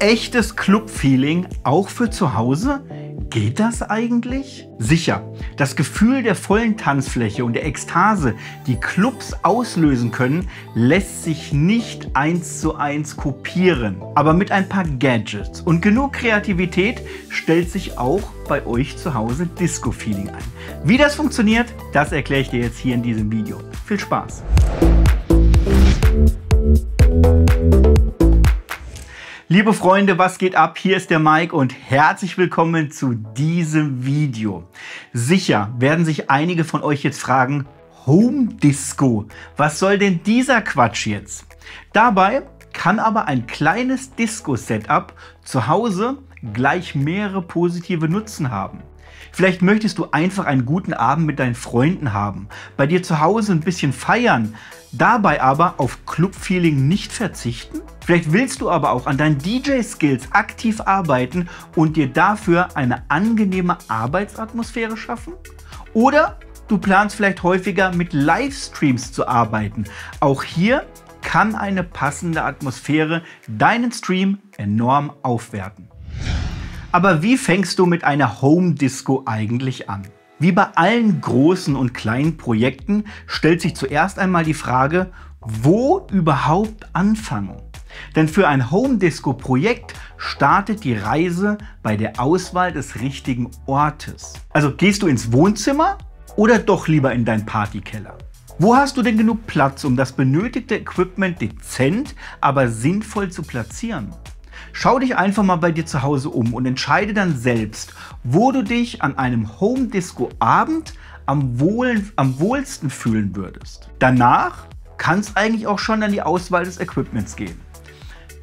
echtes Club-Feeling auch für zu Hause? Geht das eigentlich? Sicher, das Gefühl der vollen Tanzfläche und der Ekstase, die Clubs auslösen können, lässt sich nicht 1:1 kopieren. Aber mit ein paar Gadgets und genug Kreativität stellt sich auch bei euch zu Hause Disco-Feeling ein. Wie das funktioniert, das erkläre ich dir jetzt hier in diesem Video. Viel Spaß! Liebe Freunde, was geht ab? Hier ist der Mike und herzlich willkommen zu diesem Video. Sicher werden sich einige von euch jetzt fragen, Home Disco, was soll denn dieser Quatsch jetzt? Dabei kann aber ein kleines Disco-Setup zu Hause gleich mehrere positive Nutzen haben. Vielleicht möchtest du einfach einen guten Abend mit deinen Freunden haben, bei dir zu Hause ein bisschen feiern, dabei aber auf Club-Feeling nicht verzichten? Vielleicht willst du aber auch an deinen DJ-Skills aktiv arbeiten und dir dafür eine angenehme Arbeitsatmosphäre schaffen? Oder du planst vielleicht häufiger mit Livestreams zu arbeiten. Auch hier kann eine passende Atmosphäre deinen Stream enorm aufwerten. Aber wie fängst du mit einer Home Disco eigentlich an? Wie bei allen großen und kleinen Projekten stellt sich zuerst einmal die Frage, wo überhaupt anfangen? Denn für ein Home Disco Projekt startet die Reise bei der Auswahl des richtigen Ortes. Also gehst du ins Wohnzimmer oder doch lieber in deinen Partykeller? Wo hast du denn genug Platz, um das benötigte Equipment dezent, aber sinnvoll zu platzieren? Schau dich einfach mal bei dir zu Hause um und entscheide dann selbst, wo du dich an einem Home Disco Abend am wohlsten fühlen würdest. Danach kann es eigentlich auch schon an die Auswahl des Equipments gehen.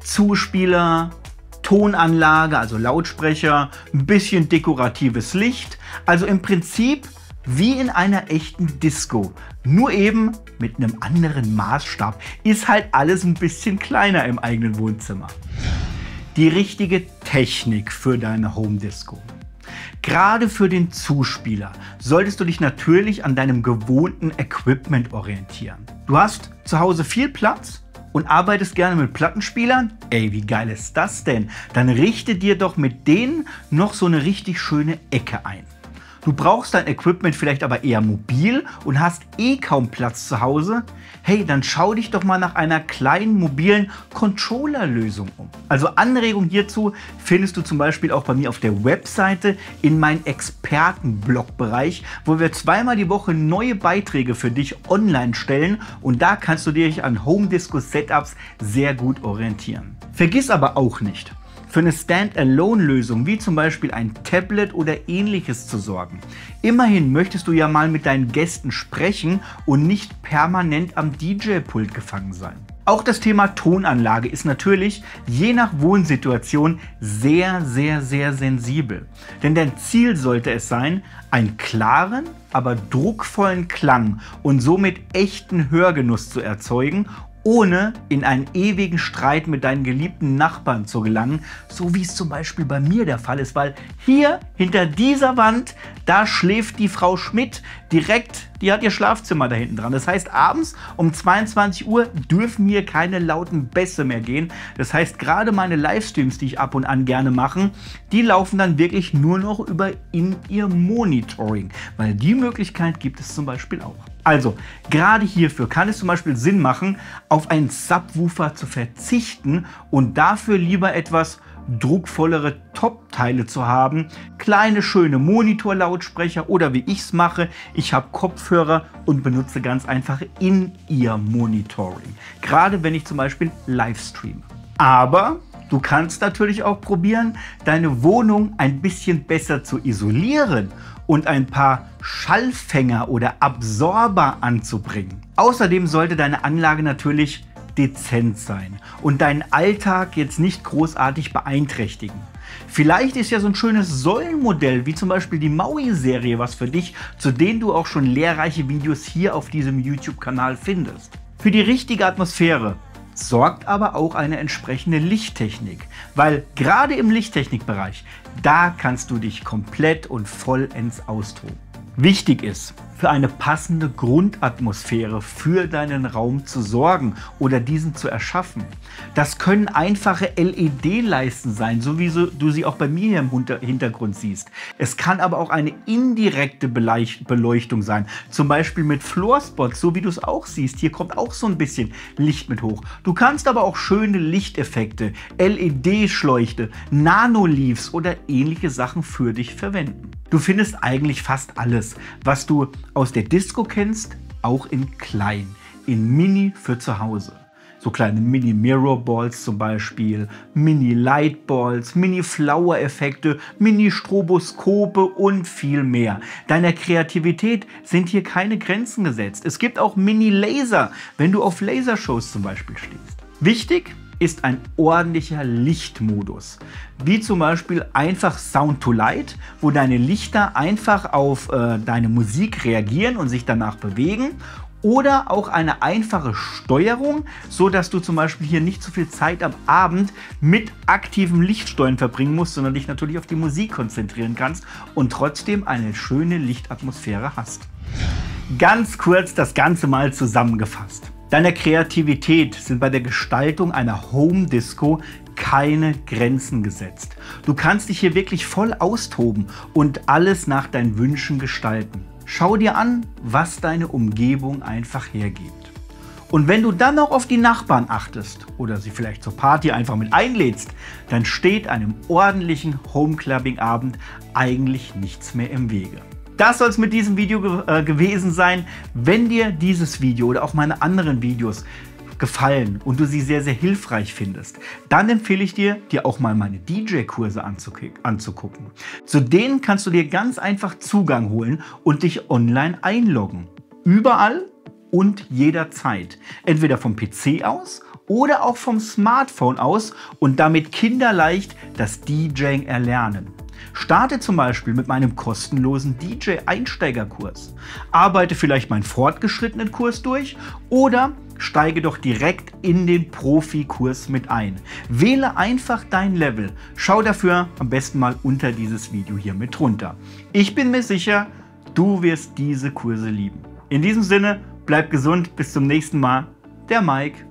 Zuspieler, Tonanlage, also Lautsprecher, ein bisschen dekoratives Licht, also im Prinzip wie in einer echten Disco, nur eben mit einem anderen Maßstab, ist halt alles ein bisschen kleiner im eigenen Wohnzimmer. Die richtige Technik für deine Home Disco. Gerade für den Zuspieler solltest du dich natürlich an deinem gewohnten Equipment orientieren. Du hast zu Hause viel Platz und arbeitest gerne mit Plattenspielern? Ey, wie geil ist das denn? Dann richte dir doch mit denen noch so eine richtig schöne Ecke ein. Du brauchst dein Equipment vielleicht aber eher mobil und hast kaum Platz zu Hause? Hey, dann schau dich doch mal nach einer kleinen mobilen Controller-Lösung um. Also Anregungen hierzu findest du zum Beispiel auch bei mir auf der Webseite in meinem Experten-Blog-Bereich, wo wir zweimal die Woche neue Beiträge für dich online stellen und da kannst du dich an Home-Disco-Setups sehr gut orientieren. Vergiss aber auch nicht, für eine Stand-Alone-Lösung, wie zum Beispiel ein Tablet oder ähnliches zu sorgen. Immerhin möchtest du ja mal mit deinen Gästen sprechen und nicht permanent am DJ-Pult gefangen sein. Auch das Thema Tonanlage ist natürlich je nach Wohnsituation sehr sensibel. Denn dein Ziel sollte es sein, einen klaren, aber druckvollen Klang und somit echten Hörgenuss zu erzeugen, ohne in einen ewigen Streit mit deinen geliebten Nachbarn zu gelangen, so wie es zum Beispiel bei mir der Fall ist, weil hier hinter dieser Wand, da schläft die Frau Schmidt direkt, die hat ihr Schlafzimmer da hinten dran. Das heißt, abends um 22 Uhr dürfen hier keine lauten Bässe mehr gehen. Das heißt, gerade meine Livestreams, die ich ab und an gerne mache, die laufen dann wirklich nur noch über In-Ear-Monitoring, weil die Möglichkeit gibt es zum Beispiel auch. Also, gerade hierfür kann es zum Beispiel Sinn machen, auf einen Subwoofer zu verzichten und dafür lieber etwas druckvollere Top-Teile zu haben. Kleine, schöne Monitorlautsprecher oder wie ich es mache, ich habe Kopfhörer und benutze ganz einfach In-Ear-Monitoring. Gerade wenn ich zum Beispiel live streame. Aber du kannst natürlich auch probieren, deine Wohnung ein bisschen besser zu isolieren und ein paar Schallfänger oder Absorber anzubringen. Außerdem sollte deine Anlage natürlich dezent sein und deinen Alltag jetzt nicht großartig beeinträchtigen. Vielleicht ist ja so ein schönes Säulenmodell wie zum Beispiel die Maui-Serie was für dich, zu denen du auch schon lehrreiche Videos hier auf diesem YouTube-Kanal findest. Für die richtige Atmosphäre sorgt aber auch eine entsprechende Lichttechnik, weil gerade im Lichttechnikbereich, da kannst du dich komplett und vollends austoben. Wichtig ist, für eine passende Grundatmosphäre für deinen Raum zu sorgen oder diesen zu erschaffen. Das können einfache LED-Leisten sein, so wie du sie auch bei mir hier im Hintergrund siehst. Es kann aber auch eine indirekte Beleuchtung sein, zum Beispiel mit Fluorspots, so wie du es auch siehst. Hier kommt auch so ein bisschen Licht mit hoch. Du kannst aber auch schöne Lichteffekte, LED-Schläuchte, Nanoleaves oder ähnliche Sachen für dich verwenden. Du findest eigentlich fast alles, was du aus der Disco kennst, auch in klein, in Mini für zu Hause. So kleine Mini-Mirror-Balls zum Beispiel, Mini-Light-Balls, Mini-Flower-Effekte, Mini-Stroboskope und viel mehr. Deiner Kreativität sind hier keine Grenzen gesetzt. Es gibt auch Mini-Laser, wenn du auf Lasershows zum Beispiel stehst. Wichtig ist ein ordentlicher Lichtmodus, wie zum Beispiel einfach Sound to Light, wo deine Lichter einfach auf deine Musik reagieren und sich danach bewegen, oder auch eine einfache Steuerung, so dass du zum Beispiel hier nicht so viel Zeit am Abend mit aktivem Lichtsteuern verbringen musst, sondern dich natürlich auf die Musik konzentrieren kannst und trotzdem eine schöne Lichtatmosphäre hast. Ganz kurz das Ganze mal zusammengefasst. Deiner Kreativität sind bei der Gestaltung einer Home Disco keine Grenzen gesetzt. Du kannst dich hier wirklich voll austoben und alles nach deinen Wünschen gestalten. Schau dir an, was deine Umgebung einfach hergibt. Und wenn du dann noch auf die Nachbarn achtest oder sie vielleicht zur Party einfach mit einlädst, dann steht einem ordentlichen Homeclubbing-Abend eigentlich nichts mehr im Wege. Das soll es mit diesem Video gewesen sein. Wenn dir dieses Video oder auch meine anderen Videos gefallen und du sie sehr, sehr hilfreich findest, dann empfehle ich dir, dir auch mal meine DJ-Kurse anzugucken. Zu denen kannst du dir ganz einfach Zugang holen und dich online einloggen. Überall und jederzeit. Entweder vom PC aus oder auch vom Smartphone aus und damit kinderleicht das DJing erlernen. Starte zum Beispiel mit meinem kostenlosen DJ-Einsteigerkurs. Arbeite vielleicht meinen fortgeschrittenen Kurs durch oder steige doch direkt in den Profikurs mit ein. Wähle einfach dein Level. Schau dafür am besten mal unter dieses Video hier mit drunter. Ich bin mir sicher, du wirst diese Kurse lieben. In diesem Sinne, bleib gesund, bis zum nächsten Mal. Der Mike.